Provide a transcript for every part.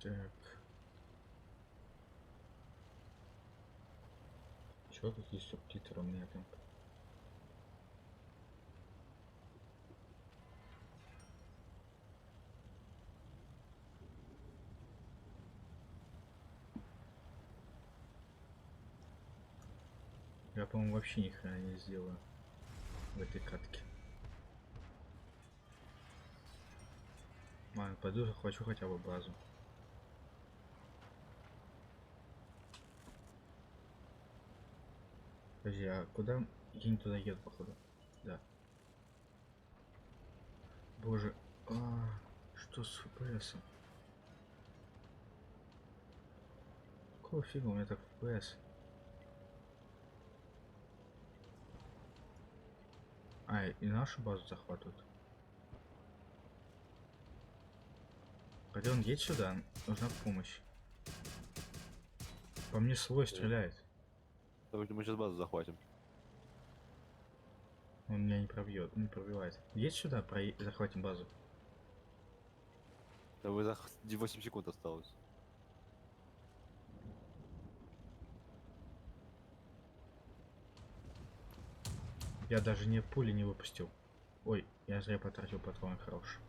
Так. Чё, какие субтитры у меня там? Я, по-моему, вообще ни хрена не сделаю в этой катке. Ладно, пойду захвачу хотя бы базу. Подожди, а куда? Я не туда еду, походу. Да. Боже. Что с FPS? Какого фига у меня так FPS? И нашу базу захватывают. Хотя он едет сюда, нужна помощь. По мне свой стреляет. Потому что мы сейчас базу захватим. Он меня не пробьет, не пробивает. Едь сюда, захватим базу. Да вы за 8 секунд осталось. Я даже не пули не выпустил. Ой, я зря потратил патрон, хорош.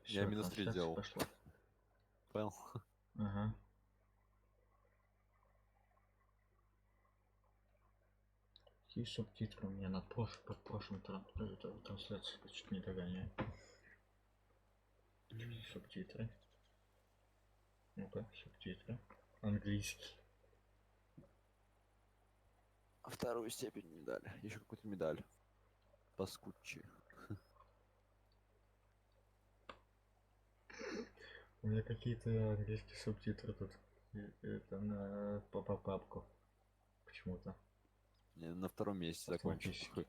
Я Все, минус 3 трансляция сделал. пошла. Понял? Ага. Какие субтитры у меня на под прошлым трансляции чуть не догоняю. Субтитры. Ну-ка, субтитры. Английский. Вторую степень медаль. Еще какую-то медаль. Паскудчи. У меня какие-то английские субтитры тут. Это на папку. Почему-то. Я на втором месте закончил. Автоматически.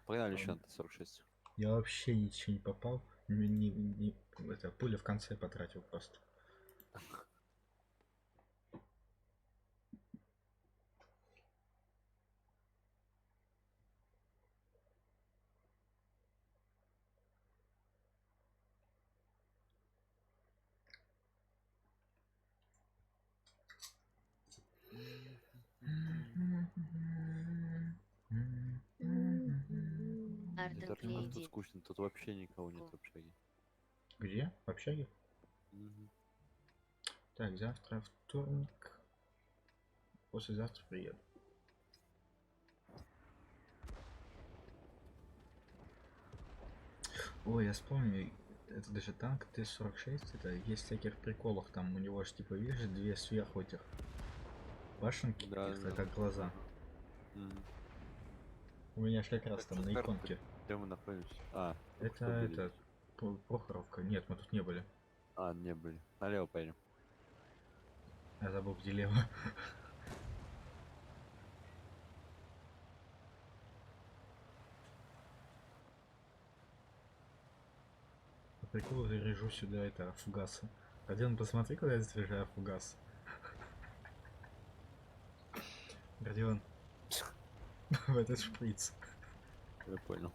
Погнали еще на Т-46. Я вообще ничего не попал. Это пуля в конце потратил просто. Это Арден, как тут приди. скучно, тут вообще никого нет в общаге. Где? В общаге? Мгм. Так, завтра вторник. Послезавтра приеду. Ой, я вспомнил, это даже танк Т-46, это есть всяких приколов, там у него же типа, видишь, две сверху этих башенки, Да, это да. как глаза. Мгм. У меня же как раз Так, там что на с карты? иконке. Где мы находимся? Только Это, что были здесь. Прохоровка. Нет, мы тут не были. Не были. Налево поедем. Я забыл, где лево. По приколу заряжу сюда это фугасы. Родион, посмотри, куда я заряжаю фугас. Родион, в этот шприц. Я понял.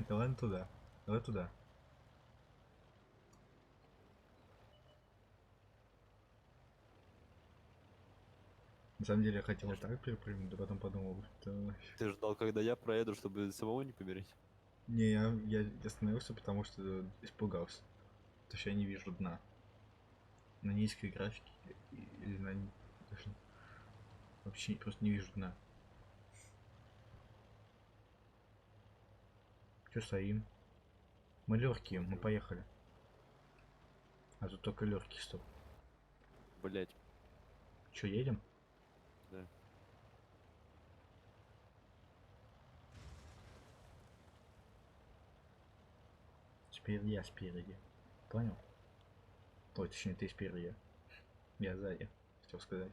Давай туда. Давай туда. На самом деле я хотел так перепрыгнуть, да потом подумал, что... Ты ждал, когда я проеду, чтобы самого не помереть? Не, я остановился, потому что испугался. Потому что я не вижу дна. На низкой графике или на... даже вообще просто не вижу дна. Че стоим? Мы легкие, мы поехали. А тут только легкий стоп. Блять, Че, едем? да. Теперь я спереди. Понял? Ой, точнее, ты спереди. Я сзади, хотел сказать.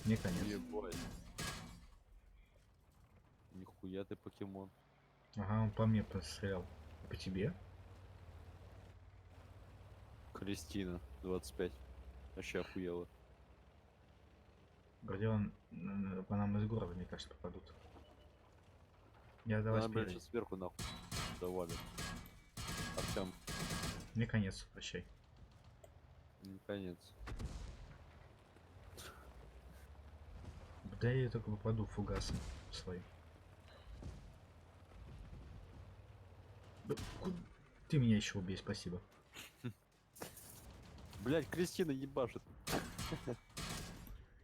Мне конец. Ебать. Нихуя ты покемон. Ага, он по мне пострелял. По тебе? Кристина, 25. Вообще охуела. Вроде он по нам из города, мне кажется, попадут. Я давай Она, блядь, спереди. сейчас сверху нахуй завалит. Артем, Мне конец, прощай. конец. Да я только попаду фугасом своим. Да ты меня еще убей, спасибо. Блядь, Кристина ебашит.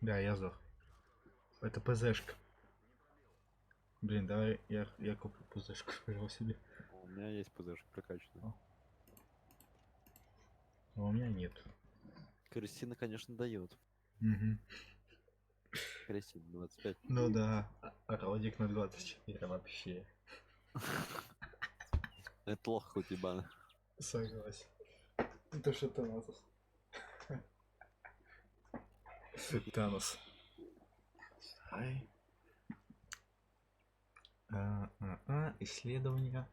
Да, я сдох. Это ПЗшка. Блин, давай я куплю ПЗшку, пожалуй, себе. У меня есть ПЗшка прокачанная. А у меня нет. Кристина, конечно, дает. Угу. Кристина 25. Ну да, родик на 24 вообще. Это лох хоть ебаный. Согласен. Это что Танос? Танос. Ай. Исследования.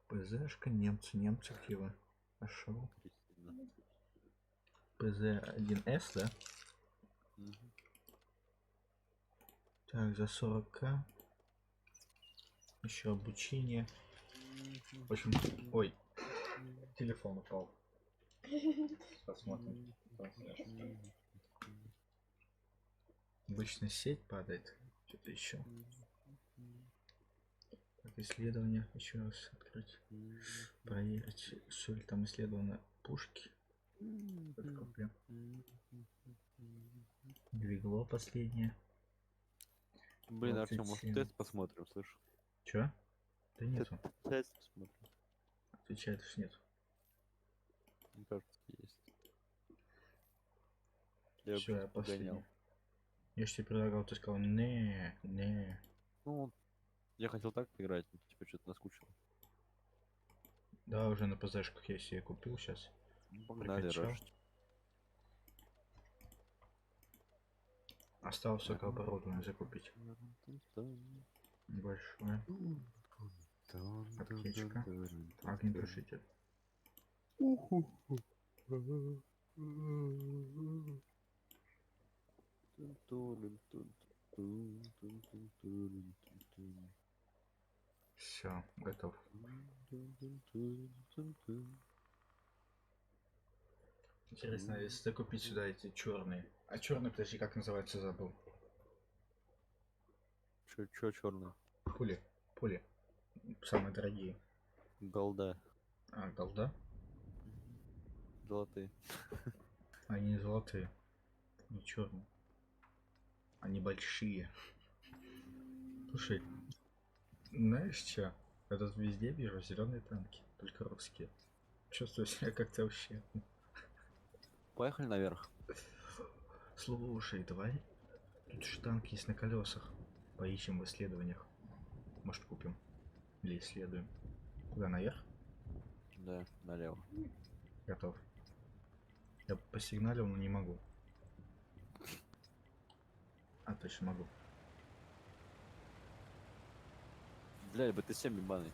ПЗшка, немцы где вы? Нашел. Кристина. ПЗ-1С, да? Мгм. Так, за 40к. Еще обучение. В общем, ой, телефон упал. Посмотрим. Обычно сеть падает. Что-то еще. Так, исследование. Еще раз открыть. Проверить, все ли там исследовано пушки. Это проблема. Двигло последнее. Блин, Артем, может 27. тест посмотрим, слышь? Чё? Да нету. Тест посмотрим. Отвечает, что нет. Мне кажется, есть. Я Все, вообще я погонял. последний. Я же тебе предлагал, ты сказал, не. Ну, я хотел так поиграть, но типа что-то наскучило. Да, уже на ПЗшках я себе купил сейчас. Ну, погнали, Прокачал. рашить. Осталось только оборудование закупить. Большое. Аптечка. Огнетушитель. Все, готов. Интересно, если закупить сюда эти черные. А черный, подожди, как называется, забыл. Чё черный? Пули. Самые дорогие. Голда. А, голда? Золотые. Они не золотые. Не черные. Они большие. Слушай, знаешь что? Я тут везде вижу зеленые танки, только русские. Чувствую себя как-то вообще. Поехали наверх. Слушай, давай. Тут же танк есть на колесах. Поищем в исследованиях. Может купим. Или исследуем. Куда, наверх? Да, налево. Готов. Я посигналил, но не могу. А, точно могу. Блядь, БТ-7 ебаный.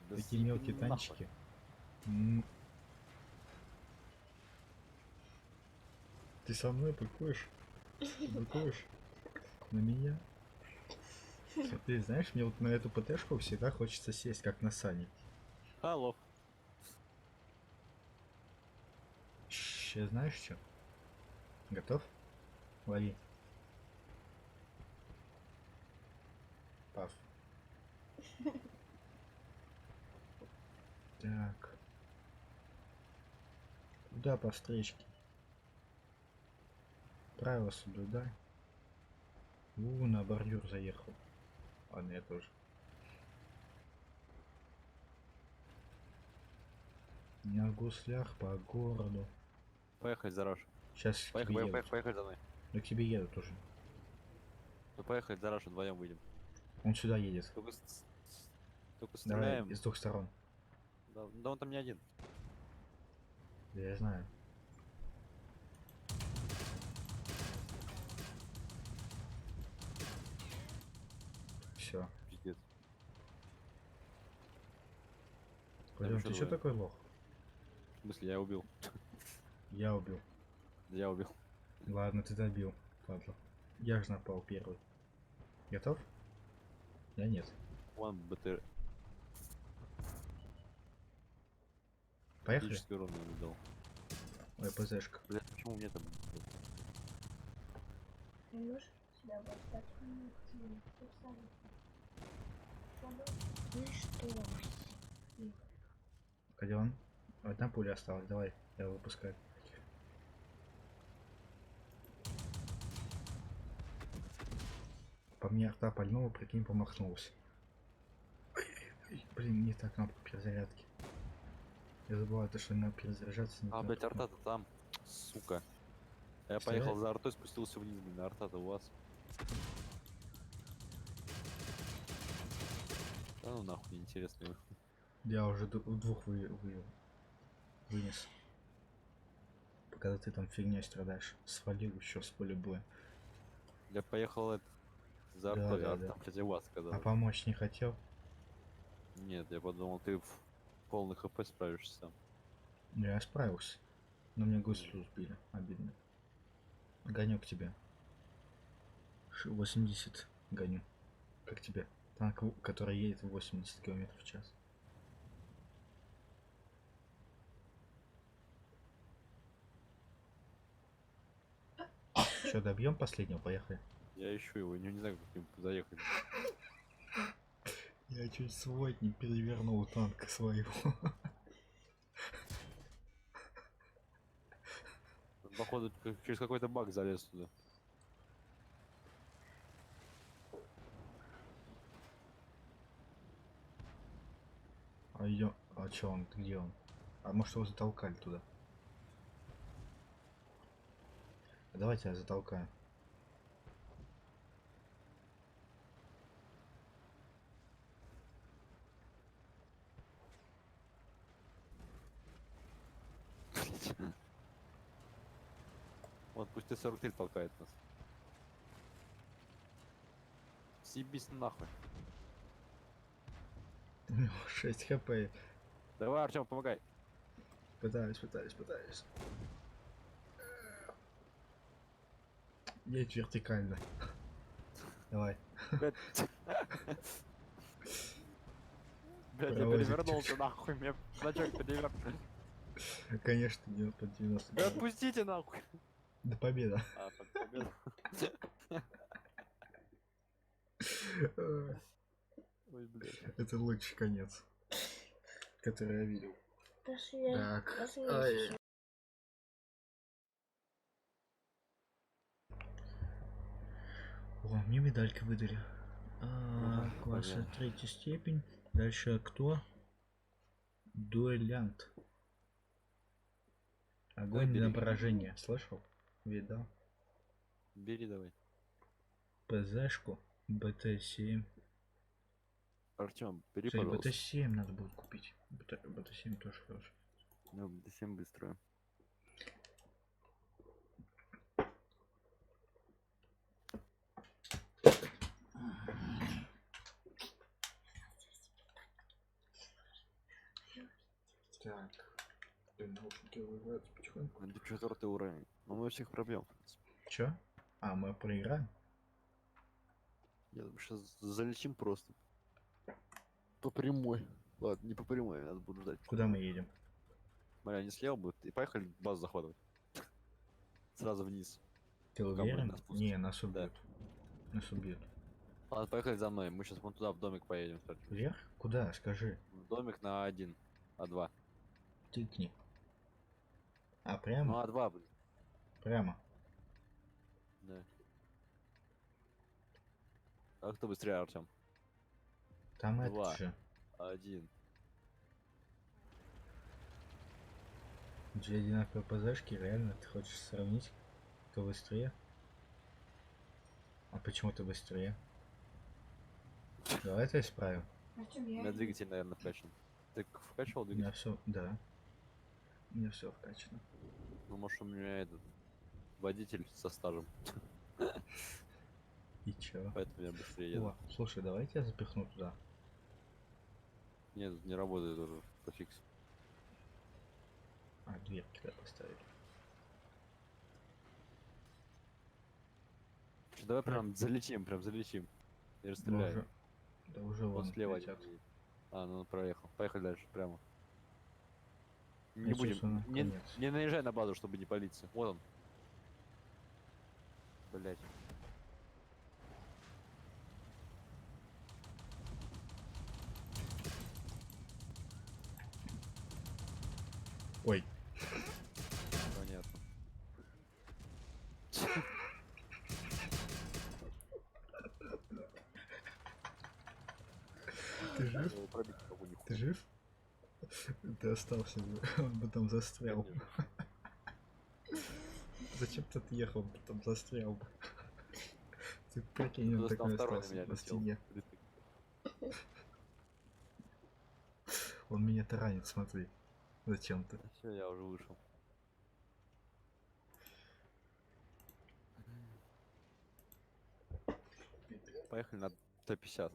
Да Такие мелкие съеби нахуй. танчики. Ты со мной быкуешь? Быкуешь? На меня? Ты знаешь, мне вот на эту ПТшку всегда хочется сесть, как на сани. Алло. Сейчас знаешь что? Готов? Лови. Пав. Так. Куда по встречке? Правила соблюдай. На бордюр заехал. Ладно, я тоже. На гуслях по городу. Поехали за Раш. Сейчас к тебе едут. Поехали за мной. Ну, к тебе едут уже. Ну поехали за Раш, вдвоем выйдем. Он сюда едет. Только Давай, стреляем. из двух сторон. Да он там не один. Да я знаю. Все. Пиздец. Пойдем, еще ты что двое. такой лох? В смысле, я убил. Я убил. Я убил. Ладно, ты добил, падла. Я же напал первый. Готов? Я нет. Вон БТР. Поехали? Критический урон мне дал. Ой, ПЗшка. Блять, почему мне там... Ты можешь себя достать? Ну и что? Где он? Одна пуля осталась, давай, я выпускаю. По мне арта пальнула, прикинь, помахнулся. Ой, блин, не та кнопка перезарядки. Я забываю, то, что надо перезаряжаться. не А, та блять, кнопка. арта-то там. Сука. Я Стреляй. поехал за артой, спустился вниз, блин, арта-то у вас. Да ну нахуй, неинтересно. Я уже двух вынес. Когда ты там фигней страдаешь. Свалил еще с поля боя. Я поехал за Да, артой, да, арта, да. блядь, у вас А сказал. помочь не хотел? Нет, я подумал, ты в полный хп справишься сам. Я справился. Но мне гуслю сбили. Обидно. Гоню к тебе. 80 гоню. Как тебе? Танк, который едет в 80 км в час. Что, добьем последнего? Поехали. Я ищу его, не знаю, как к нему заехать. Я чуть свой не перевернул танка своего. Он, походу, через какой-то баг залез туда. А чё он? Где он? А может его затолкали туда? А давайте я затолкаю. Вот пусть Т-43 толкает нас. Съебись нахуй. У него 6 хп. Давай, Артем, помогай. Пытаюсь. Едь вертикально. Давай. Блядь. Блядь, я Паровозик перевернулся чуть-чуть. нахуй, мне значок перевернул. Конечно, 90. Да отпустите нахуй. До победы. А, победа. Ой, блядь. Это лучший конец, который я видел. Даже я Так. разумеется, О, мне медальки выдали. Класса Победа. 3 степень. Дальше кто? Дуэлянт. Огонь бери. на поражение. Слышал? Видал? Бери давай. ПЗшку. БТ-7. Артем, бери, Кстати, пожалуйста. БТ-7 надо будет купить. БТ-7 тоже хороший. Ну, всем быстро. Так. Наушники вызываются потихоньку. Это 4-й уровень. Но мы всех пробьем. Чё? А, мы проиграем? Я сейчас залетим просто. По прямой. Ладно, не по прямой, надо буду ждать. Куда мы едем? Смотри, они слева будут. И поехали базу захватывать. Сразу вниз. Ты Пока будет уверен? на спуск. Не, нас Да. убьют. Нас убьют. Ладно, поехали за мной. Мы сейчас вон туда, в домик поедем. Кстати. Вверх? Куда? Скажи. В домик на А1. А2. Тыкни. А, Ну, прямо? А2, блин. Прямо. Да. А кто быстрее, Артем? Там Два. этот же. А1. Две одинаковые ПЗшки, реально? Ты хочешь сравнить? Кто быстрее? А почему ты быстрее? Давай это исправим. У меня двигатель, наверное, вкачан. Ты вкачивал У меня двигатель? все, да. У меня все вкачано. Ну, может, у меня этот водитель со стажем. И чё? Поэтому я быстрее еду. О, слушай, давайте я запихну туда. Нет, тут не работает уже. Пофикс. А, дверь туда поставили. Давай прям залетим, Я Да расстреляю. уже, да уже Вот вон слева летят. едет. А, ну проехал. Поехали дальше, прямо. Не Ну, будем. собственно, Не, конец. не наезжай на базу, чтобы не палиться. Вот он. Блять. Ой, Понятно. ты жив? Его пробить не могу Ты нихуя. жив? Ты остался, он бы там застрял. Конечно. Зачем ты отъехал, он потом застрял бы. Ты прикинь, он Просто там такой второй на остался меня на летел. стене. Он меня таранит, смотри. Зачем ты? Все, я уже вышел. Поехали на Т-50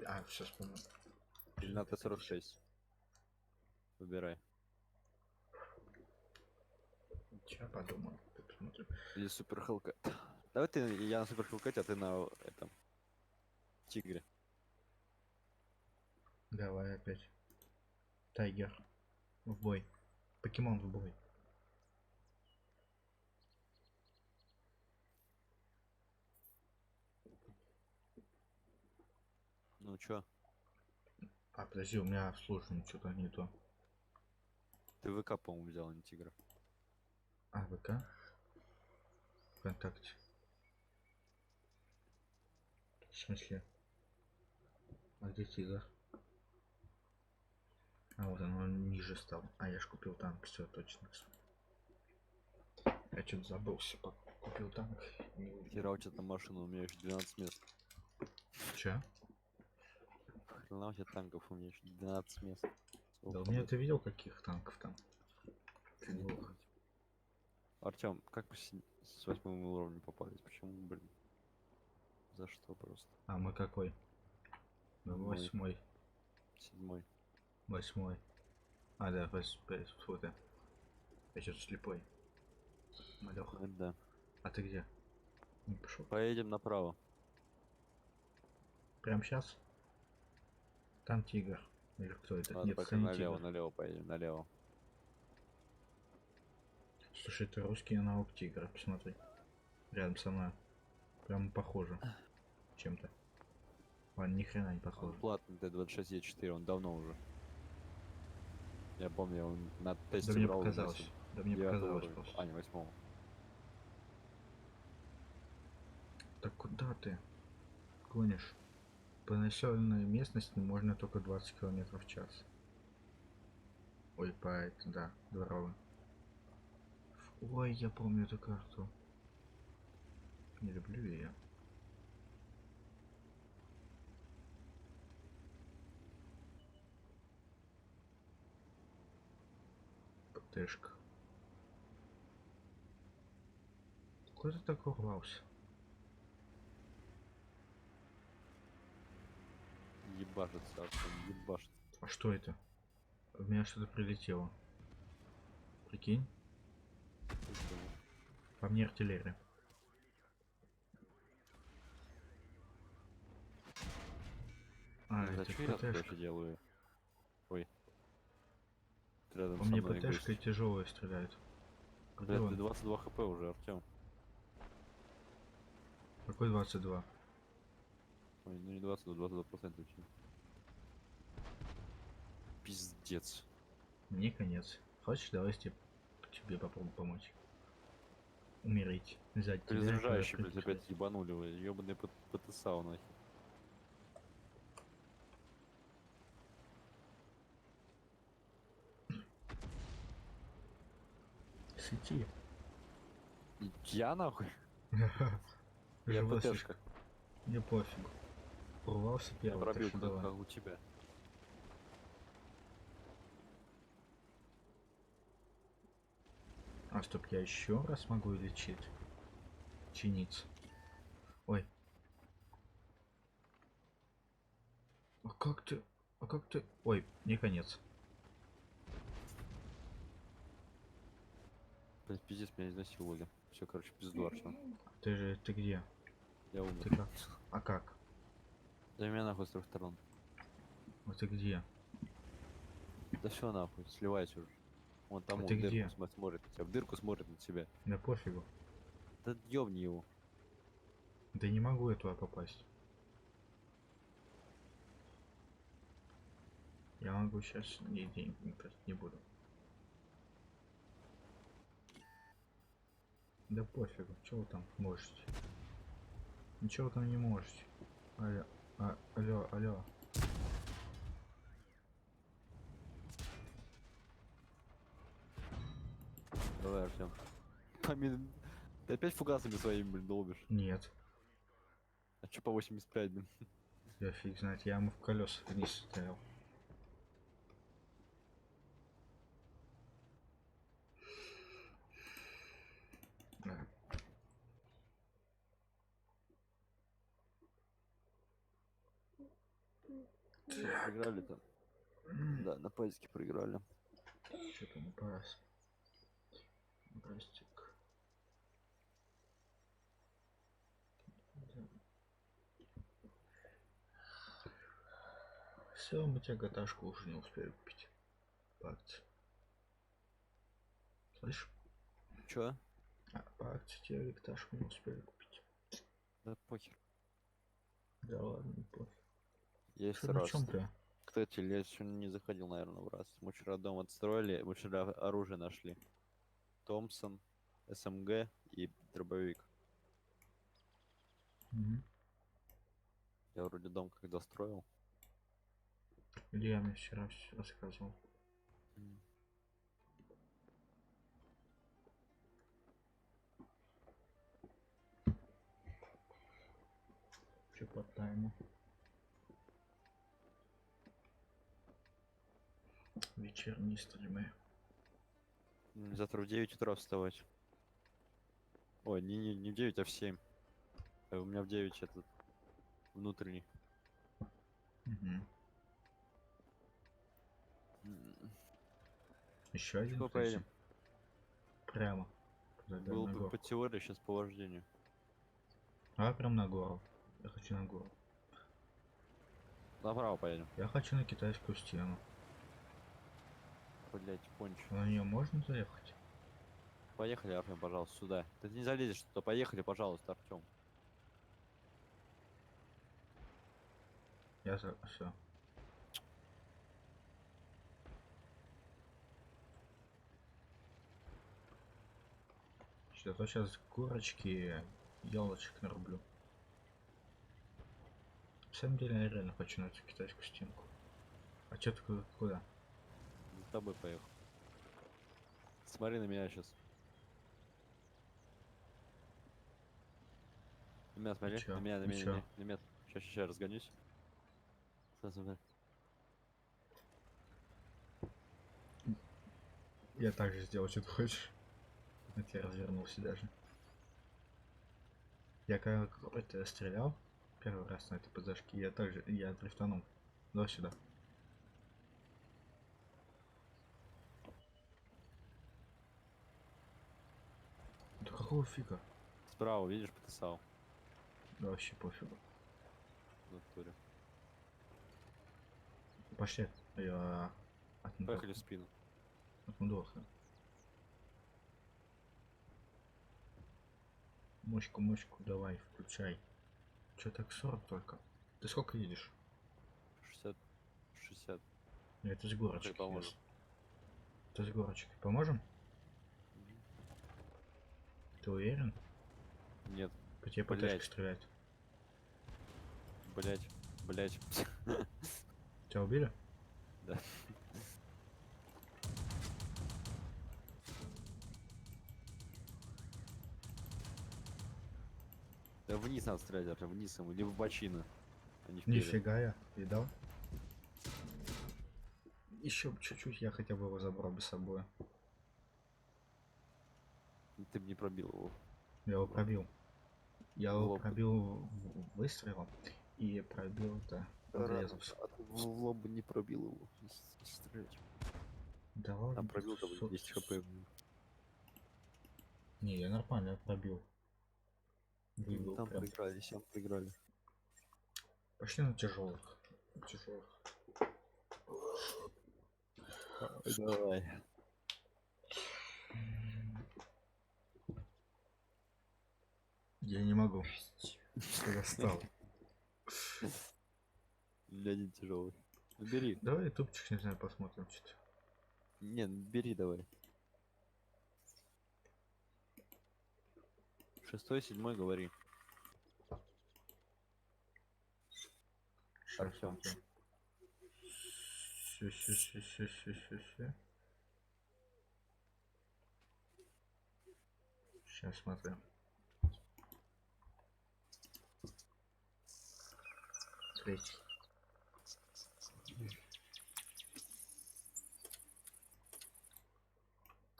А, все вспомнил. или на Т-46. Выбирай. Сейчас подумаю. Ты посмотри. Или Супер Хелкат. Давай ты, я на Супер Хелкате, а ты на этом Тигре. Давай опять. Тайгер. В бой. Покемон в бой. Ну чё? А, подожди, у меня обслуживание что-то не то. Ты ВК, по-моему, взял, а не Тигра. А, ВК? ВКонтакте. В смысле? А где тигр? А вот он ниже стал. А я ж купил танк, все точно. Я что-то забылся, купил танк. Не увидел. Хера у тебя там машина, у меня еще 12 мест. Че? Хрена у тебя танков, у меня еще 12 мест. Да у меня ты видел каких танков там? Двух. Артем, как мы с 8 уровнем попались? Почему, блин? За что просто? А мы какой? Мы Седьмой. восьмой. 7. Восьмой. А, да, фу, да. Я что-то слепой. Малёх. Да. А ты где? Не пошел. Поедем направо. Прям сейчас? Там тигр. Или кто это? Ладно, Нет, пока это не налево, тигр. налево поедем, налево. Слушай, это русский аналог тигра, посмотри. Рядом со мной. Прям похоже. Чем-то. Ладно, ни хрена не Он похоже. платный Т-26Е4, он давно уже. Я помню, он на Да тесте мне брал показалось. Да мне 9 показалось уровня. просто. А, не 8. Так куда ты гонишь? По населенной местности можно только 20 км в час. Ой, по это, да, дворовый. Ой, я помню эту карту. Не люблю ее. ПТшка. Куда ты так урвался? Ебашится, Артем, ебашится. А что это? В меня что-то прилетело. Прикинь, по мне артиллерия. А, Ну, это зачем я тут ПТшка. вообще делаю? Ой. Рядом По со мне мной ПТшка гость. тяжелая стреляет. Где Блядь, ты он? 22 хп уже, Артем. Какой 22? Ой, ну не 20, а 22% вообще. Пиздец. Мне конец. Хочешь, давай тебе попробую помочь. Умереть. Взять тебя. Перезаряжающий, куда блядь, опять ебанули вы. Ёбаный ПТСАУ нахер. Сети. Я нахуй? Я Живой ПТшка. слишком. Мне пофигу. Урвался Я первый, пробил, так что давай. как у тебя. А стоп, я еще раз могу лечить. Чиниться. Ой. А как ты? А как ты? Ой, не конец. Блядь, пиздец, меня изнасиловали. Все, короче, пизду, Артём. Ты где? Я Ты умер. как? А как? Да меня нахуй с трех сторон. Вот ты где? Да все нахуй, сливайся уже. Вон там А он ты в дырку где? смотрит на тебя. В дырку смотрит на тебя. Да пофигу. Да ёбни его. Да не могу я туда попасть. Я могу сейчас деньги не тратить не буду. Да пофигу, что вы там можете? Ничего вы там не можете. Алло, алло. Давай, Артем. Ты опять фугасами своими, блин, долбишь? Нет, А чё по 85, блин? я фиг знает, я ему в колеса вниз стоял. Да. Проиграли там. Да, на пазике проиграли. Что там, раз. Растик. Все, мы тебе гаташку уже не успели купить. По акции. Слышь? Чё? А, по акции тебе гаташку не успели купить. Да похер. Да ладно, не пофиг. Есть Что, на раз. чем ты? Кстати, я сегодня не заходил, наверное, в раз. Мы вчера дом отстроили, мы вчера оружие нашли. Томпсон, СМГ и дробовик. Мгм. Я вроде дом когда строил. Илья мне вчера все рассказывал. Че по тайму? Вечерние стримы. Завтра в 9 утра вставать. Ой, не в 9, а в 7. У меня в 9 этот внутренний. Угу. М, Еще один, Чего подожди. поедем? Прямо. Подожди, Был на бы гору. по теории, сейчас по вождению. А прям на гору. Я хочу на гору. Направо поедем. Я хочу на китайскую стену. Блять, кончу. На нее можно заехать? Поехали, Артем, пожалуйста, сюда. Ты не залезешь туда. Поехали, пожалуйста, Артем. Я за... Все. Что-то сейчас горочки, елочек нарублю. На самом деле я реально хочу на эту китайскую стенку. А чё ты куда? За тобой поехал. Смотри на меня сейчас. На меня смотри. чё? На меня, на И меня, чё? на меня. Сейчас разгонюсь. Смотри. Я также сделал, что ты хочешь. Это я развернулся даже. Я когда это стрелял первый раз на этой подзашке, я дрифтанул. Давай сюда. Да какого фига? Справа, видишь, потасал. Да вообще пофигу. В натуре. Пошли. Я Поехали в спину. от Мудоха. Мочку, давай, включай. Чё так 40 только? Ты сколько едешь? 60. 60. Это с горочки. Хоть поможем. Это с горочки. Поможем? Ты уверен? Нет. По тебе ПТшка Блять. стреляет. Блять. Блять. Тебя убили? Да. Да вниз надо стрелять, Артем, вниз ему, либо в бочину, а не вперед. Нифига я, видал? Еще чуть-чуть я хотя бы его забрал бы с собой. Ты бы не пробил его. Я его пробил. Я В его лоб. пробил выстрелом и пробил это подрезавшись. А ты в лоб бы не пробил его. Стрелять. Да ладно. Там пробил, там со- 10 хп. Не, я нормально пробил. Выбил Там прям. проиграли, всем проиграли. Пошли на тяжелых. Тяжелых. Давай. Я не могу. Я достал. Для один тяжелый. Ну, бери. Давай ютубчик, не знаю, посмотрим что-то. Не, ну, бери давай. 6-й, 7-й говори. Сейчас Артём. смотрим. Ща. Сейчас смотрим. Третий.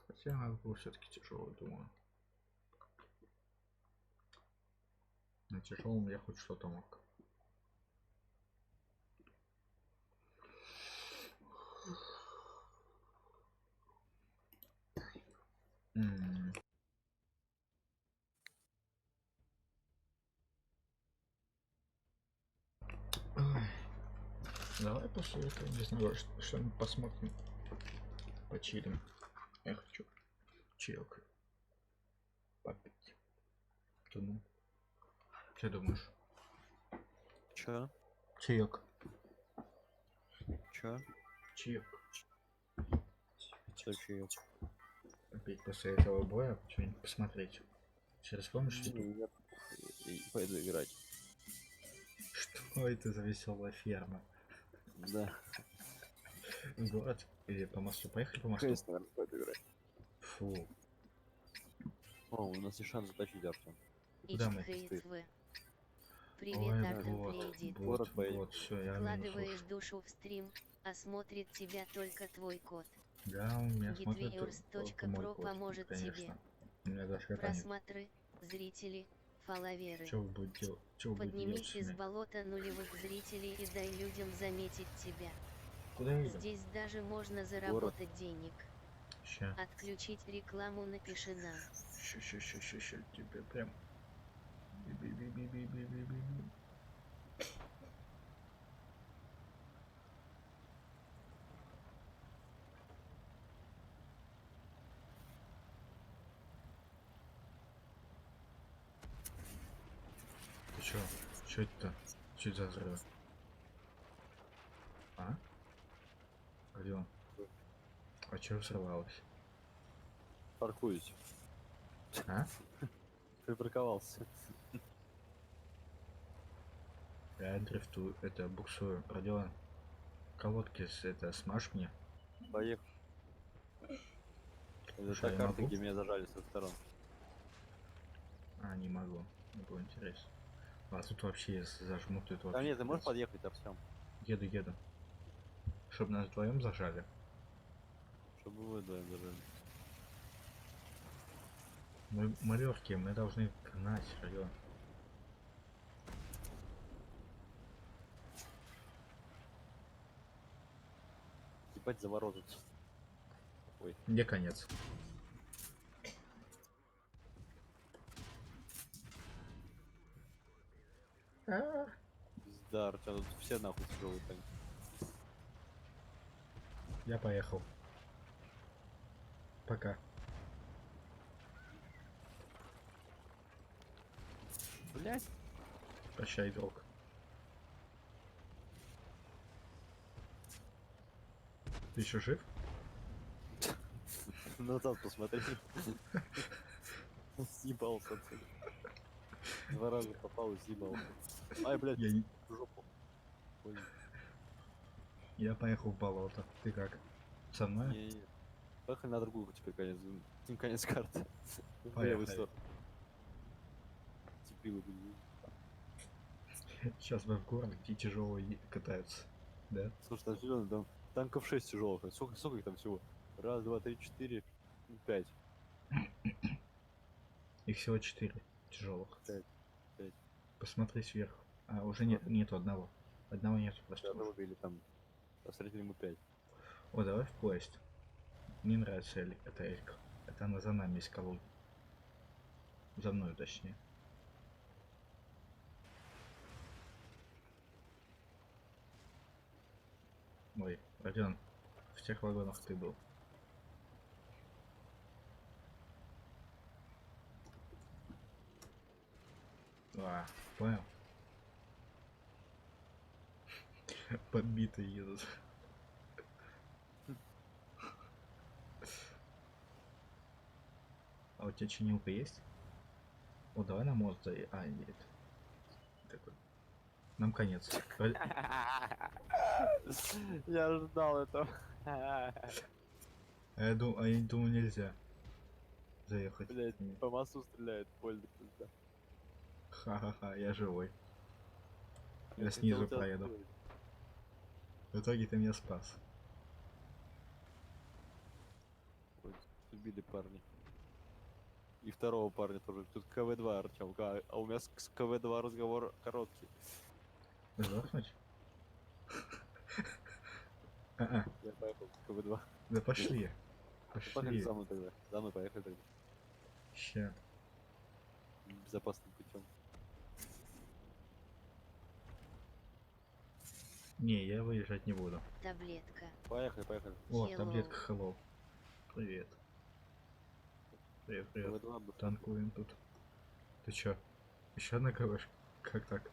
Хотя надо было все-таки тяжелый, думаю. На тяжелом я хоть что-то мог. М. Ой. Давай после этого, не знаю, что-нибудь посмотрим. Почилим. Я хочу чаек попить. Ты ну? Что думаешь? Чё? Чаек. Чё? Чаек. Чё чаёк? Попить после этого боя, что-нибудь посмотреть. Сейчас помнишь, что Не, я пойду играть. Что это за веселая ферма? Да. В город или по мосту? Поехали по мосту. Кейс, наверное, пойду играть. Фу. О, у нас есть шанс затащить Артем. Куда мы? HKSV. Привет, Ой, Артем вот, Плейдит. Город поедем. вот, все, я меня не Вкладываешь слушаю. душу в стрим, а смотрит тебя только твой кот. Да, у меня смотрит только мой Getviewers.pro кот, поможет тебе. конечно. У меня даже кота нет. Просмотры, зрители, фолловеры. Что вы будете делать? Что вы будете делать Поднимись с из ними? болота нулевых зрителей и дай людям заметить тебя. Куда едем? Здесь даже можно заработать денег. Ща. Отключить рекламу напиши нам. Ща. Тебе прям. Би-би-би-би-би-би-би-би. Ты чё? Чё это? Чё это за взрыв? А? Где он? А чё взрывалось? Паркуюсь. А? Припарковался. Я дрифтую, это буксую. Родион, колодки смажь мне. Поехал. Это Что, та я карта, могу? где меня зажали со сторон. А, не могу. Не было интересно. А тут вообще, если зажмут, то это А вообще нет, ты можешь капец. подъехать, Артем? Еду. Чтобы нас вдвоем зажали. Чтобы вы вдвоем зажали. Мы легкие, мы должны гнать, Родион. Ебать за ворота. Ой. Где конец? Да, Артем, тут все нахуй тяжелые танки. Я поехал. Пока. Блять. Прощай, друг. Ты еще жив? Назад посмотри. Съебался отсюда. 2 раза попал и съебался. Ай, блядь, Я, не- в жопу. Ой, я поехал в болото. Ты как? Со мной? не. Поехали на другую теперь конец. Конец карты. В Поехали. левую сторону. Дебилы, блин. Сейчас мы в город, где тяжелые катаются. Да? Слушай, там зеленый, там танков 6 тяжелых. Сколько их там всего? Раз, два, три, четыре, 5. Их всего 4 тяжелых. 5. Посмотри сверху. А, уже нету одного. Одного нету просто. Одного Уже. убили там. Встретили ему 5. О, давай в поезд. Мне нравится эта элька. Это она за нами из колонны. За мной, точнее. Ой, Родион, в тех вагонах ты был. Понял? Подбитые едут. А у тебя чинилка есть? О, давай на мост заедем. А, нет. Такой. Нам конец. Я ждал этого. А я думаю, нельзя заехать. Блять, по мосту стреляет, больно пизда. Ха-ха-ха, я живой. Я хотел снизу тебя проеду. открыть. В итоге ты меня спас. Ой, убили парня. И второго парня тоже. Тут КВ-2, Артем. А у меня с КВ-2 разговор короткий. Сдохнуть? А-а, Я поехал с КВ-2. да пошли. Поехали Пошли. за мной тогда. За мной поехали тогда. Ща. Безопасным путем. Не, я выезжать не буду. Таблетка. Поехали, поехали. О, Hello. таблетка hello. Привет. Привет, привет. КВ-2 быстро. Танкуем тут. Ты чё? Еще одна КВшка? Как так?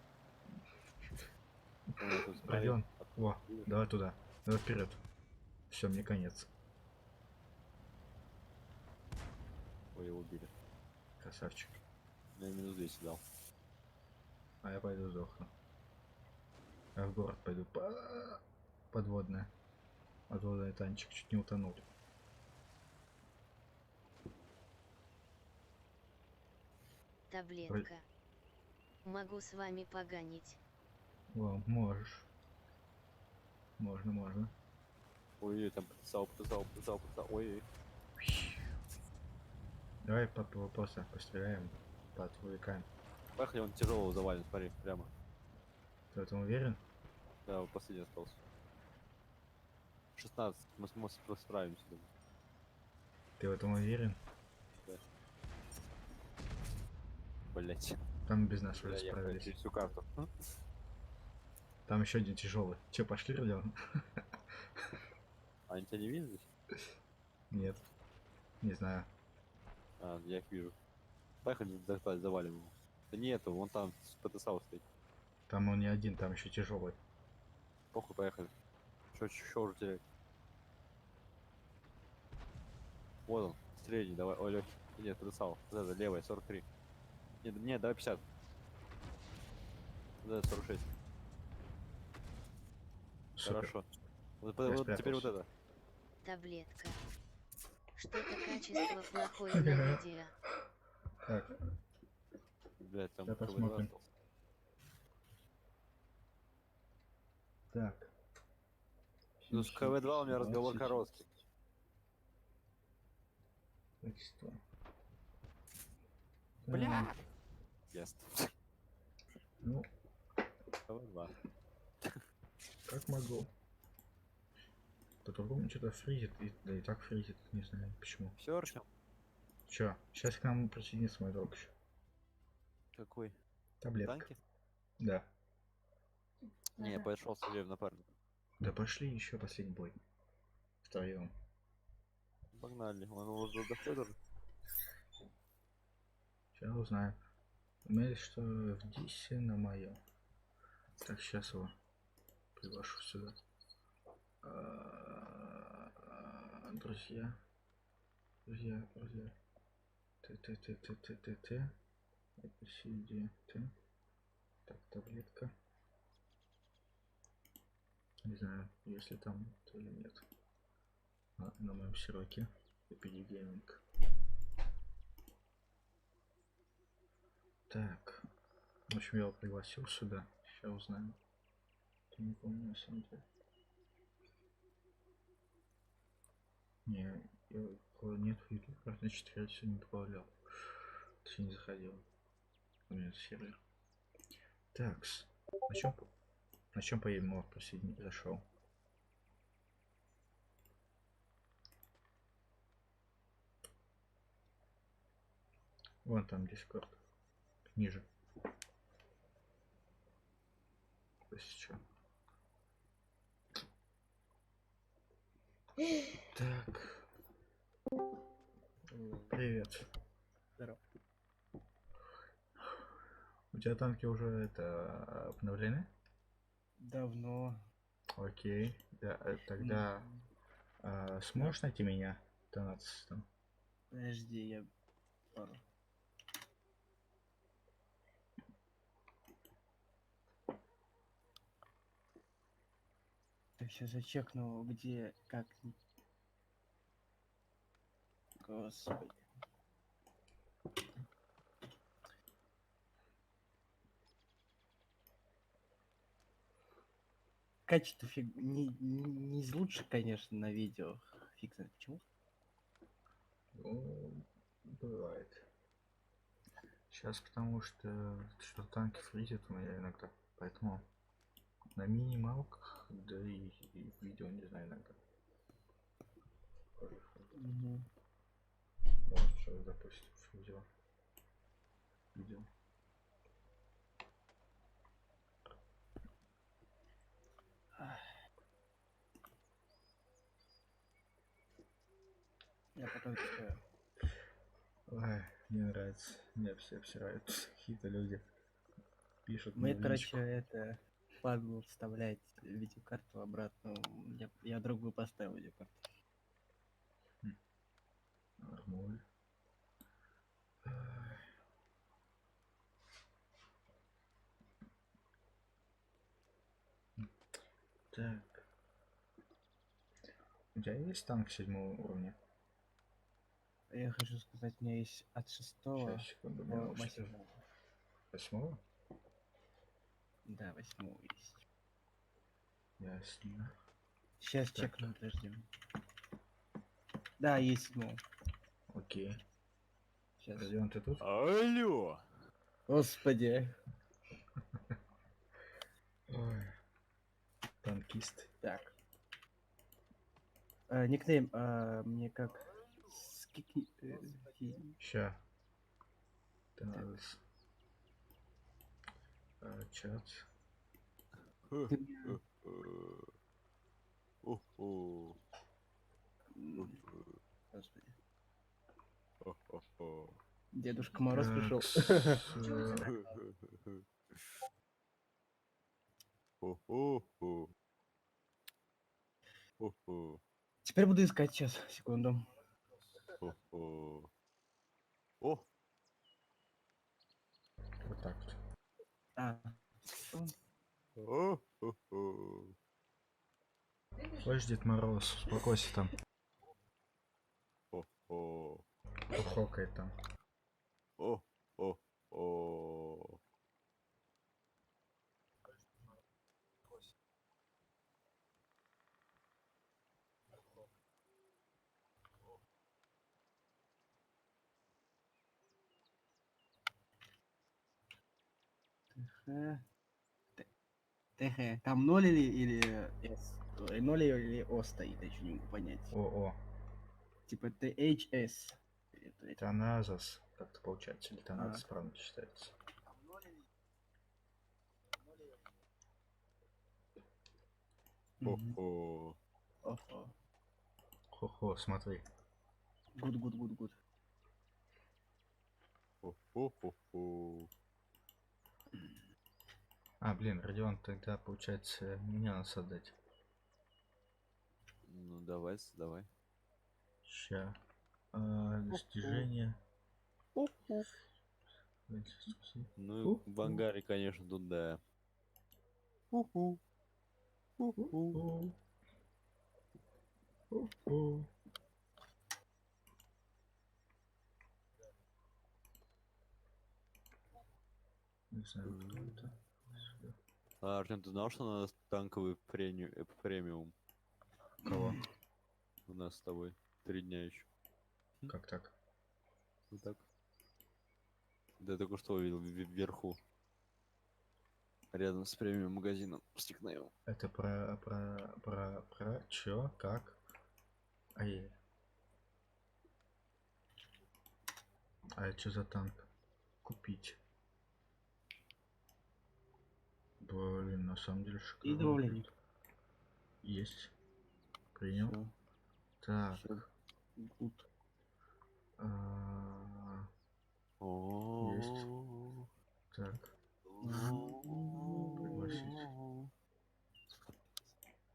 У меня тут смотри, Родион. О, видишь? давай туда. Давай вперед. Все, мне конец. Ой, его убили. Красавчик. Я минус 200 дал. А я пойду сдохну. Я в город пойду. Подводная. Подводный танчик чуть не утонул. Таблетка. Могу с вами поганить. О, можешь. Можно. Ой, там потесал. Ой, Давай по вопросу постреляем, поотвлекаем. поехали, он тяжелого завален, смотри, прямо. Ты в этом уверен? Да, вот последний остался. 16, мы справимся, думаю. Ты в этом уверен? Блять. Там без нас Я уже ехал справились. через всю карту. Там еще один тяжелый. Че, пошли, Родион? А они тебя не видят здесь? Нет. Не знаю. А, я их вижу. Поехали, завалим его. Да нету, вон там с ПТСАУ стоит. Там он не один, там еще тяжелый. Похуй, поехали. Чё уже терять? Вот он, средний, давай, ой, легкий. Нет, ПТСАУ. Да, левая, 43. Нет, давай 50. Да, 46. Супер. Хорошо. Вот, Я вот теперь вот спрятался. это. Таблетка. Что-то качество плохое на видео. Так, Блять, там Да, КВ-2 посмотрим. остался. так. Ну, с КВ-2 у меня разговор 20. короткий. Качество. Бля! Так, Ясно. ну, КВ-2. как могу. По-другому что-то фризит, да и так фризит, не знаю почему. Все, Артем? Чё, сейчас к нам присоединится мой друг еще. Какой? Таблетка. Танки? Да. Не, пошел себе в напарник. Да пошли еще последний бой. Втроем. Погнали. Он уже доходит уже? Сейчас узнаю. У меня есть что в Дисе на моем. Так, сейчас его приглашу сюда. Друзья. Друзья. Т. ABCD. Т. Так, таблетка. Не знаю, если там то или нет. На моем серваке. Эпидемик. Так. В общем, я его пригласил сюда. Сейчас узнаем. Я не помню на самом деле. Не, нет в YouTube, значит, я сегодня не добавлял. Точнее, не заходил. У меня сервер. Такс. На чем поедем? Вот, последний зашел. Вон там Дискорд. Ниже. Если чё. Так. Привет. Здорово. У тебя танки уже это обновлены? Давно. Окей. Да, тогда сможешь найти меня? 13 там. Подожди, я пару. Так, сейчас зачекну, где, как. Господи. Качество фиг... не из лучших, конечно, на видео. Фиг знает почему. Ну, бывает. Сейчас потому что танки фризят у меня иногда. Поэтому на минималках, да и в видео, не знаю, иногда. Мгм. Вот, сейчас, допустим, видео. Я пока запускаю. Ой, мне нравится. Мне все обсирают. Какие-то люди пишут мне Мы, в короче, личку. это падлу вставлять видеокарту обратно. Я другую поставил видеокарту. Нормуль. Так. У тебя есть танк 7 уровня? Я хочу сказать, у меня есть от 6 Сейчас, секунду, мне по лучше. 8. 8? Да, 8 есть. Ясно. Сейчас Так. чекну, подожди. Да, есть 7. Окей. Сейчас. Родион, ты тут? Алло! Господи. Ой. Танкист. Так. Никнейм, мне как? Скикни... Ща. Ты надо чат. ты меня- Уху. Господи. Хо-хо-хо. Дедушка Мороз пришел. Хо-хо-хо. Хо-хо. Теперь буду искать сейчас, секунду. Хо-хо. О, Вот так вот. А, о-хо-хо. Слышь, Дед Мороз, успокойся там. Хо-хо. Хохокает там. О-о-о. ТХ. Там 0 или S? 0 или O стоит, я еще не могу понять. О. Типа THS. Таназас. Как-то получается. Или А. Таназас правильно читается. Мгм. Хо-хо. Ого. Хо-хо, смотри. Гуд. Хо-хо-хо-хо. Блин, Родион, тогда получается меня надо создать. Ну давай, давай. Ща. Достижение. Ну, в ангаре, конечно, тут да. Уху. Уху. Не знаю, кто это. Артем, ты знал, что у нас танковый премиум? Кого? У нас с тобой 3 дня еще. Как так? Вот так. Да я только что увидел вверху. Рядом с премиум магазином с никнеймом. Это про чё? Как? Ай. А это что за танк? Купить. Блин, на самом деле И шикарно. добавление. Есть. Принял. Всё, Так. всё. Гуд. а, О, Так.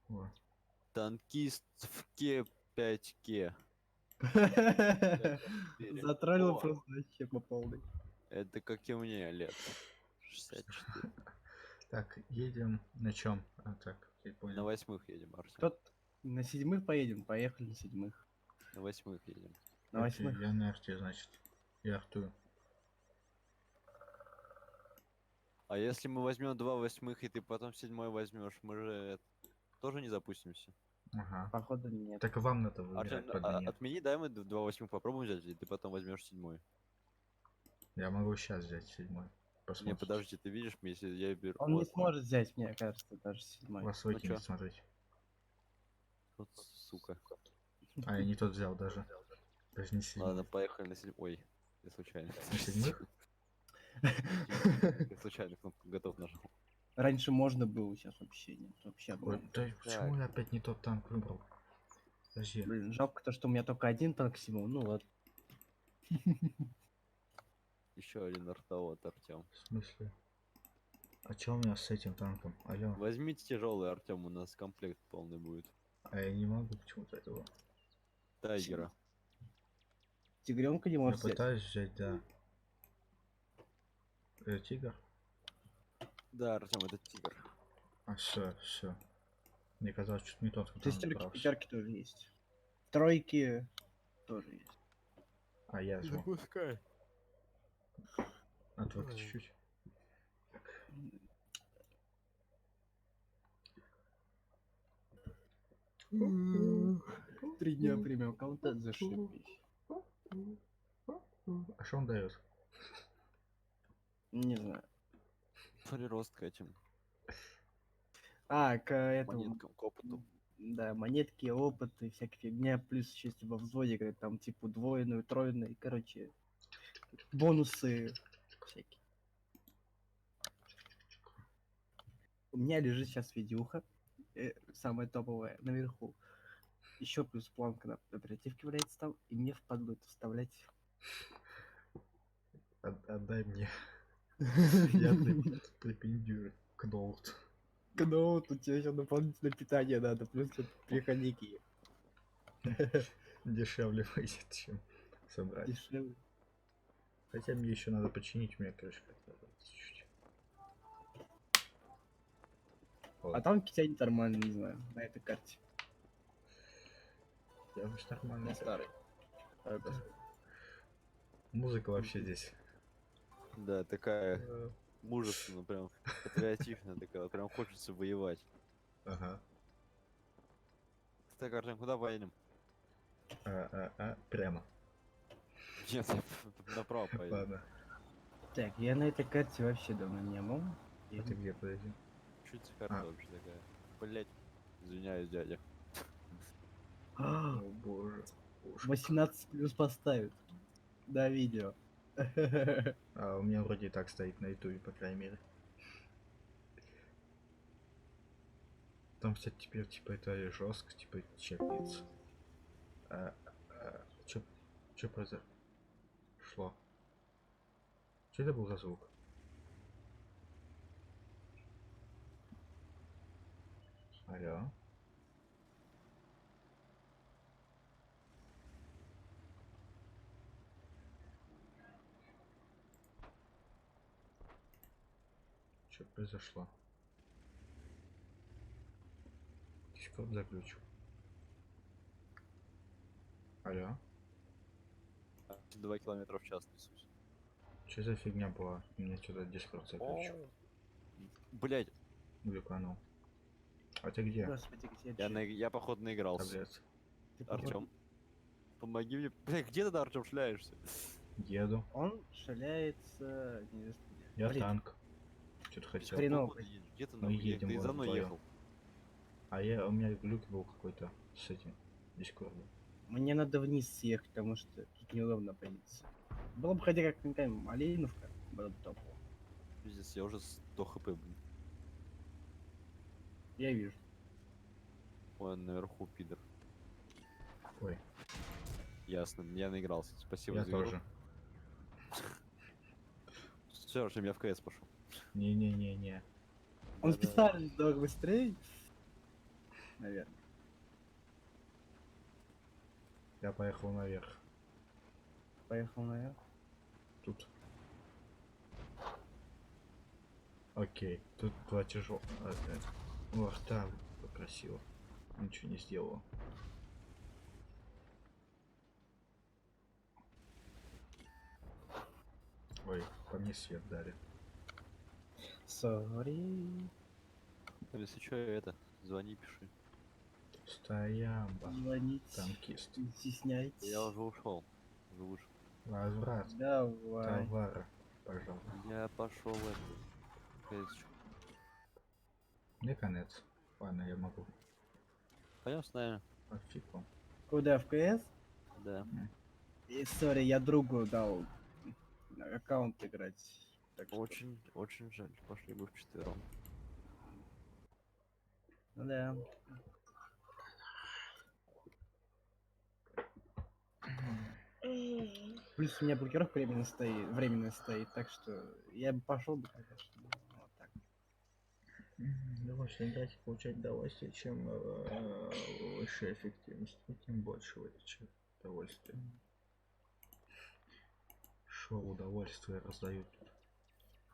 О. Танкист в Ке-5Ке. Затроллил О. просто вообще по полной. Это как и мне лет. 64. Так, едем на чем? А, так, я На понял. 8 едем, Артем. Тот на 7 поедем, поехали на 7. На 8 едем. На Окей, 8. я на арте, значит. Я артую. А если мы возьмем 2 8 и ты потом 7 возьмешь, мы же тоже не запустимся. Ага. Походу нет. Так вам надо выбирать Артем, под меня. отмени, дай мы 2 8 попробуем взять, и ты потом возьмешь 7. Я могу сейчас взять 7. Не, Посмотрите. подожди, ты видишь, если я беру. Он не Вот, сможет взять, мне кажется, даже 7. Вас Ну выкинет, чё? смотрите. вот сука. А, я не тот взял даже. Даже не 7. Ладно, поехали на 7. Ой, я случайно. На 7? Я случайно кнопку готов нажал. Раньше можно было, сейчас вообще нет. Вообще Ой, обман. да почему я опять не тот танк выбрал? Подожди. Блин, жалко то, что у меня только один танк всего. Ну ладно. Еще один артовод, Артем. В смысле? А чё у меня с этим танком? Алло. Возьмите тяжелый, Артем, у нас комплект полный будет. А я не могу почему-то этого. Тайгера. Тигренка не Я может взять. пытаюсь взять, да. Тигр? Да, Артем, это тигр. А, все. Мне казалось, что не тот, кто там Шестерки, брался. пятерки тоже есть. Тройки тоже есть. А я жму. Запускай. Отвык чуть-чуть. Три дня премиум аккаунта, зашибись. А что он дает? Не знаю. Прирост к этим А, к этому. монеткам, к опыту. Да, монетки, опыты, всякая фигня. Плюс еще если во взводе играть, там типа двойную, тройную, короче, бонусы всякие. У меня лежит сейчас видюха, самая топовая, наверху. Еще плюс планка на оперативке валяется там, и мне впадло это вставлять. Отдай мне. Я припендюр к ноуту. Ну, тут тебе еще дополнительное питание надо, плюс тут переходники Дешевле выйдет, чем собрать. дешевле. Хотя мне еще надо починить, у меня крышка. Чуть-чуть. А танки тянет нормально, не знаю, на этой карте. Я уж нормально. На старой. Музыка вообще здесь. Да, такая мужественная, прям патриотичная такая, вот прям хочется воевать. Ага. Так, Артем, куда поедем? Прямо. Нет, направо поедем. Ладно. Так, я на этой карте вообще давно не был. А ты где, подожди? Чуть карта вообще такая. Блять, извиняюсь, дядя. О боже. Уж. 18 плюс поставят. Да, видео. А у меня вроде и так стоит на ютубе, по крайней мере. Там, кстати, теперь типа это жестко, типа чекается. Чё произошло? Что это был за звук? Алло? Что произошло? Дискорд заключил. Алло? 2 километра в час несусь. Что за фигня была? У меня что-то дискорд заключил. Блять, Глюканул. А ты где? Господи, где я походу наигрался. Таблет. Артем, помоги мне. Блять, где ты, Артем, шляешься? Еду. Он шаляется... неизвестно где. Я Блин, танк. Что-то хотел. Хреново. Куда ты едешь? Где ты, Мы нахуй? едем Ты вот за мной вдвоем. ехал. У меня глюк был какой-то с этим дискордом. Мне надо вниз съехать, потому что тут неудобно позиция. Было бы хотя как-нибудь Малиновка, было бы топово. Пиздец, я уже 100 хп, блин. Я вижу. Ой, наверху, пидор. Ой, Ясно, я наигрался. Спасибо я за игру. тоже. Все, что я в КС пошел. Не-не-не-не. Он Да-да. специально сделал быстрее. Наверное. Я поехал наверх. Поехал наверх. Тут. Окей. Тут два тяжелых. Ох, так красиво. Ничего не сделал. Ой, по мне свет дали. Сори. Если что, это, звони, пиши. Стоямба. Звонить. Танкист. Не стесняйтесь. Я уже ушел. Уже вышел. Возврат Давай. товара, пожалуйста. Я пошел в эту. КС. Мне конец. Ладно, я могу. Пойдем с нами. Фиг вам. Куда, в КС? Да. И, сори, я другу дал аккаунт играть. Так что, Очень, очень жаль. Пошли бы вчетвером. ну да. Плюс у меня блокировка временно стоит, так что я бы пошел бы, конечно. Вот так. Больше играть и получать удовольствие, чем выше эффективность, и тем больше вытечет удовольствие. Шоу удовольствия раздают тут.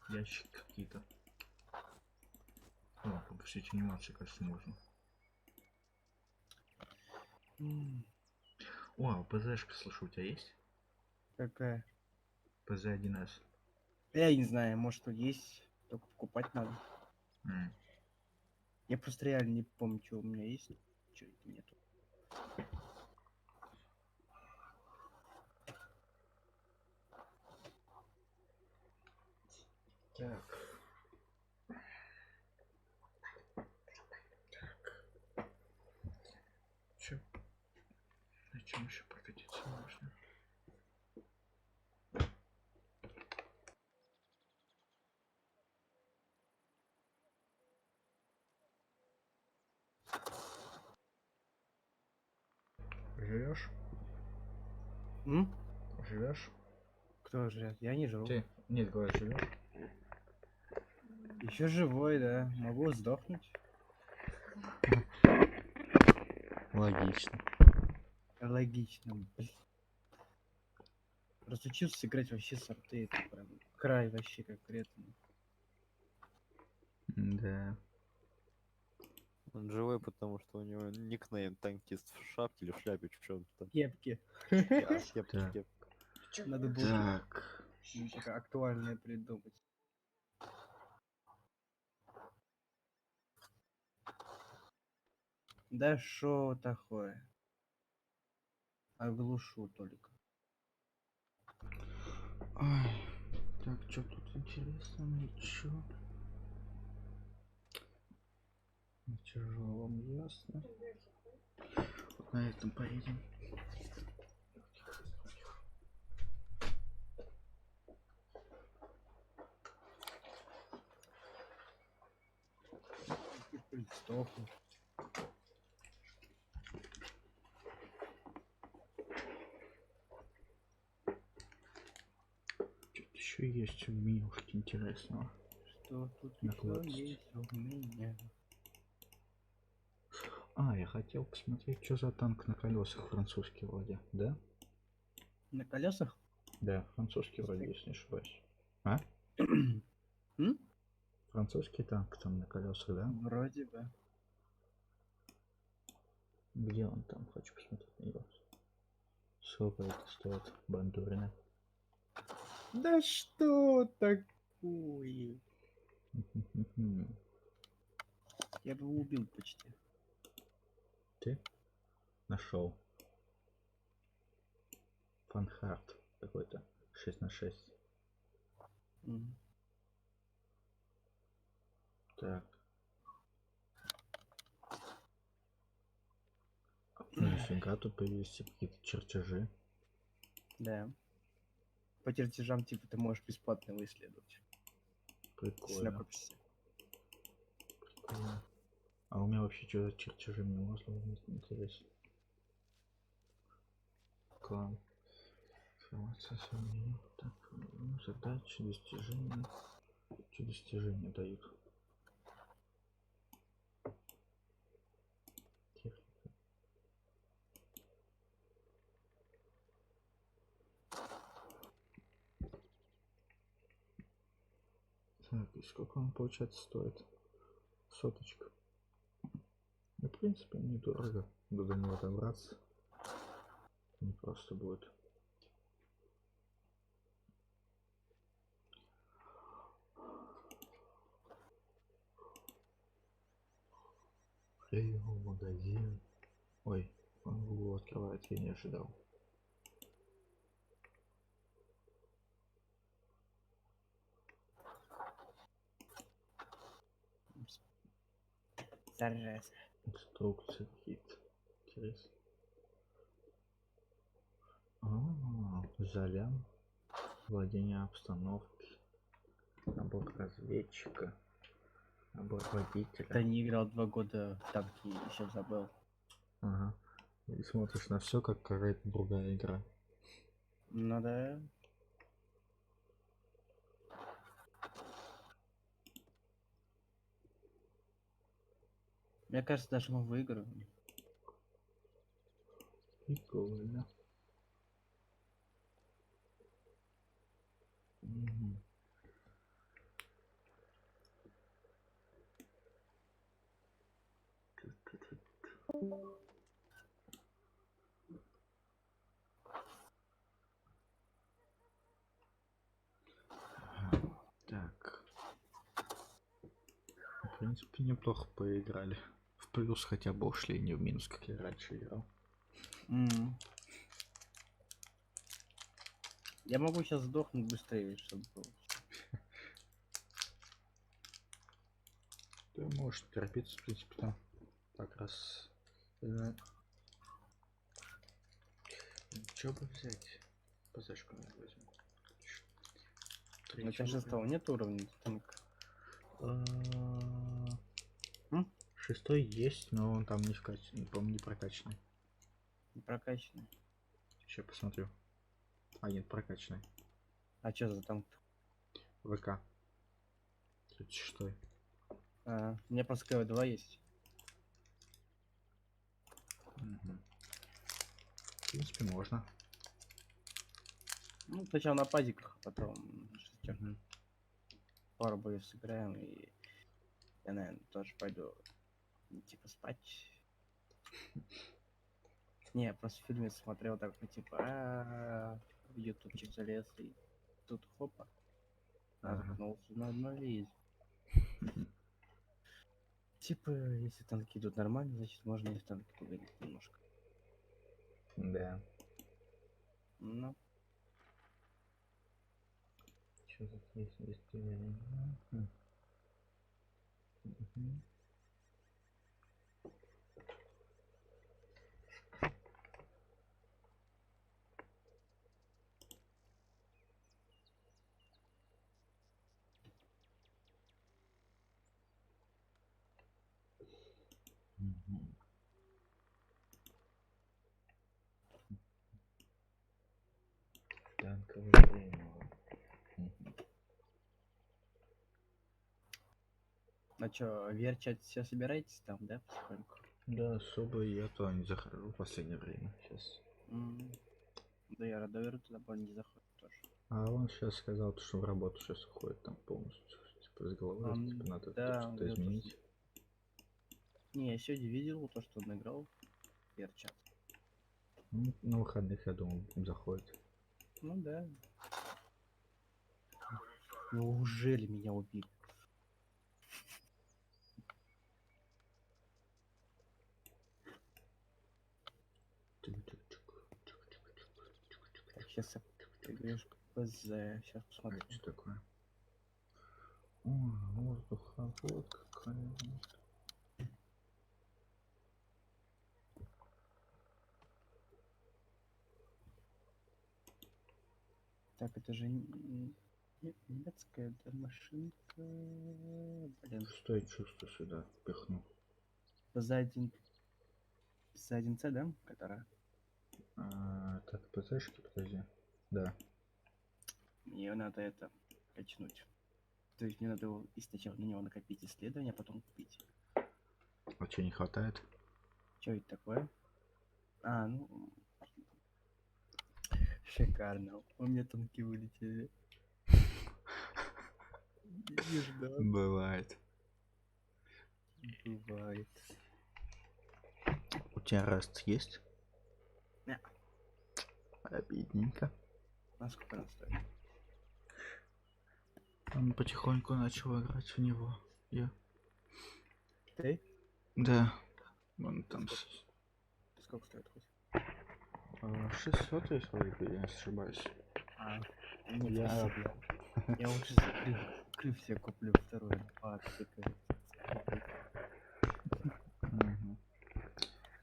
Ящики какие-то. О, погасить анимацию, кажется, можно. О, а ПЗшка, слушай, у тебя есть? Какая? ПЗ-1С. Я не знаю, может тут есть, только покупать надо. М. Я просто реально не помню, что у меня есть, что нету. Так. Чё? На чем еще прокатиться можно? Живешь? М? Живешь? Кто жрет? Я не жру. Ты? Нет, говорю, живешь? Еще живой, да. Могу сдохнуть. Логично. Логично, блин. Разучился играть вообще с арты, это прям край вообще конкретно. Да. Он живой, потому что у него никнейм танкист в шапке или в шляпе, в чем то. Кепки. Кепки, Так. кепки. Надо было Так. что-то актуальное придумать. Да шо такое? Оглушу только. Ой. Так, что тут интересно? Ничего. На тяжелом, ясно. Вот на этом поедем. Сдохну. Что-то еще есть в менюшке интересного. Что тут Накладки. еще есть у меня? А, я хотел посмотреть, что за танк на колесах французский вроде, да? На колесах? Да, французский вроде, если не ошибаюсь. А? М? Французский танк там на колесах, да? Вроде бы. Где он там? Хочу посмотреть на него. Сколько это стоит? Бандурина. Да что такое? Я бы его убил почти. Ты нашел фанхарт какой-то 6 на 6. Мгм. Так. Нифига, тут появились какие-то чертежи. Да. по чертежам, типа, ты можешь бесплатно его исследовать. Если Прикольно. накопишься. Прикольно. А у меня вообще что за чертежи, мне можно интересно. Клан. Информация о сомнении. Так, задачи, достижения. Что достижения дают? Техника. Так, и сколько он, получается, стоит? Соточка. Ну, в принципе, недорого. До него добраться. Не просто будет. Приехал в магазин. Ой, он в углу открывает, я не ожидал. Зараза. Инструкция какие-то. Интересно. Залян. Владение обстановки. Набор разведчика. Набор Да водителя. не играл 2 года в танки, еще забыл. Ага. И смотришь на все как какая-то другая игра. Ну да. Мне кажется, даже мы выиграем. Прикольно. Мгм. Так. В принципе, неплохо поиграли. В плюс хотя бы ушли, не в минус, как я раньше играл. М. Я могу сейчас сдохнуть быстрее, чтобы было. Ты можешь не торопиться, в принципе, там как раз. Что бы взять? ПЗшку наверное, возьму. У тебя Третий шестого уровень. нет уровня танка? М? Шестой есть, но он там не вкачан, по-моему, не прокачанный. Не прокачанный. Сейчас посмотрю. А, нет, прокачанный. А что за танк? ВК. 36. У меня просто КВ-2 есть. Мгм. В принципе, можно. Ну, сначала на пазиках, а потом шестерка. Мгм. Пару боев сыграем, и я, наверное, тоже пойду типа спать. Не, я просто в фильме смотрел такой, типа, в ютубчик залез, и тут хопа, Ага. наткнулся на одно видео. Типа, если танки идут нормально, значит можно и в танки погодить немножко. Да. Ну, Что тут есть достижение? Мгм. Мгм. Танковый время. а чё, верчать все собираетесь там, да, потихоньку? Да, особо я то не захожу в последнее время. Сейчас. Да я радовер туда не заходит тоже. А он сейчас сказал, что в работу сейчас уходит там полностью. Типа с головы, типа надо Да, он что-то говорил, то, что... изменить. Не, я сегодня видел то, что он играл в верчат. Ну, на выходных, я думаю, заходит. Ну да. Неужели меня убили? Так, сейчас я, ты говоришь, ПЗ, сейчас А посмотрю. это что такое? О, воздуховод какая. Так, это же немецкая машинка. Блин, Шестое чувство сюда пихну. за 1С, да? Которая. Так, ПЦшки, подожди. Да. Мне надо это качнуть. То есть мне надо его сначала на него накопить исследования, а потом купить. А че не хватает? Что это такое? А, ну... Шикарно. У меня танки вылетели. Не ждал. Бывает. Бывает. У тебя раст есть? Не. Обидненько. А сколько она стоит? Он потихоньку начал играть в него. Я. Ты? Да. Он там Сколько стоит хоть? 600, если я не ошибаюсь. А, нет, Я- спасибо. Я лучше за крыв себе куплю вторую. Мгм.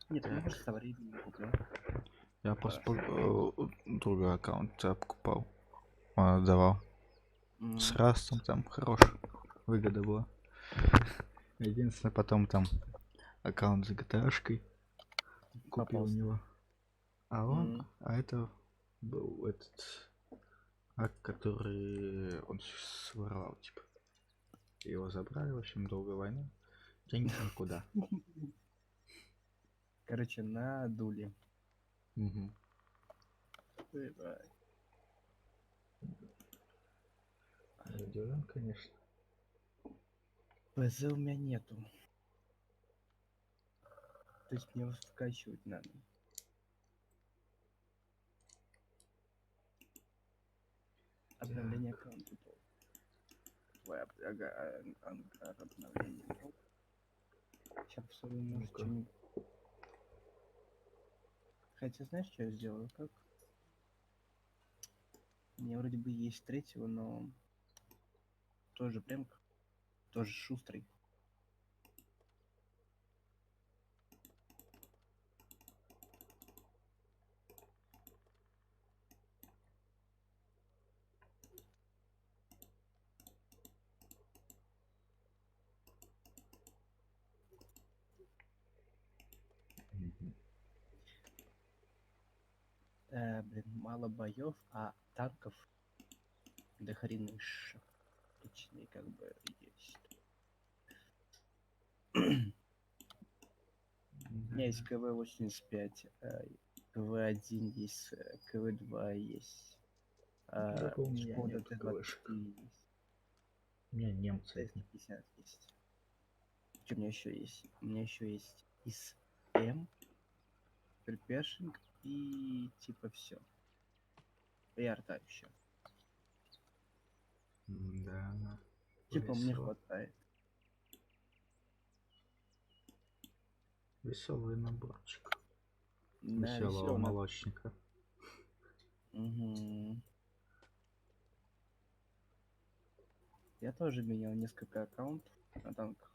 Нет, я может со временем куплю. Я просто другой аккаунт покупал. Он отдавал. С растом там хорош. Выгода была. Единственное, потом там аккаунт с GTA-шкой купил у Попался. него. А он, М. а это был этот который он своровал, типа. Его забрали, в общем, долгая война. Деньги никуда. Короче, надули. Мгм. Радион, конечно. ПЗ у меня нету. То есть мне его вкачивать надо. Обновление аккаунта. Ой, обновление. Сейчас посмотрю, может, Ну-ка. что-нибудь. Хотя, знаешь, что я сделаю? Как? У меня вроде бы есть третьего, но тоже прям тоже шустрый. Мгм. Блин, мало боев, а танков до хренища. Точнее, как бы есть. У меня есть КВ-85, КВ-1 есть, КВ-2 есть. Только у меня Шкода нету КВшек. Т-24 есть. У меня немцы одни. Т-150 есть. Что у меня еще есть? У меня еще есть ИС-М, Перпешинг и типа все. И арта еще. Да. Типа мне Весело. хватает. Веселый наборчик. Да, Веселого весело. молочника. Я тоже менял несколько аккаунтов на танках.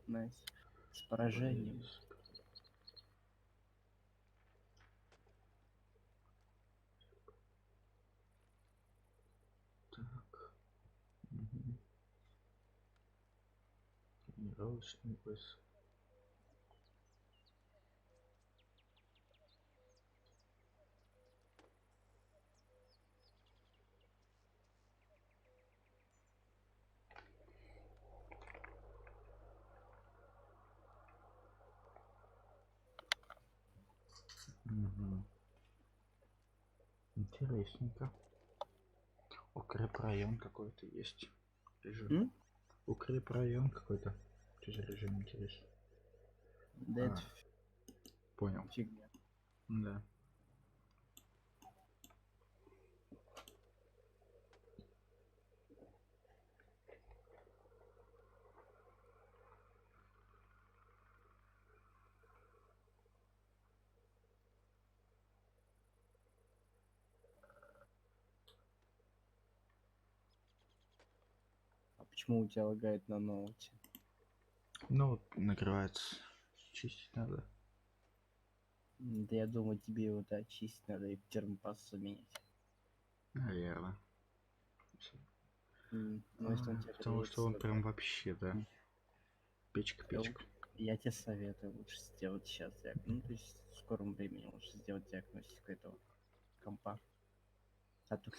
Найс. С поражением. Так. Мгм. Тренировочный бой. Мгм. Интересненько. Укрепрайон какой-то есть. Режим. Укрепрайон какой-то. Что за режим интересный? Да А, это понял. фигня. Да. А почему у тебя лагает на ноуте? Ну, вот нагревается. Чистить надо. Да я думаю, тебе его да, чистить надо и термопасту менять. Наверное. Ну, если он тебя Потому что он греется, прям вообще, да. М. Печка. я тебе советую лучше сделать сейчас ну, то есть в скором времени лучше сделать диагностику этого компа. А то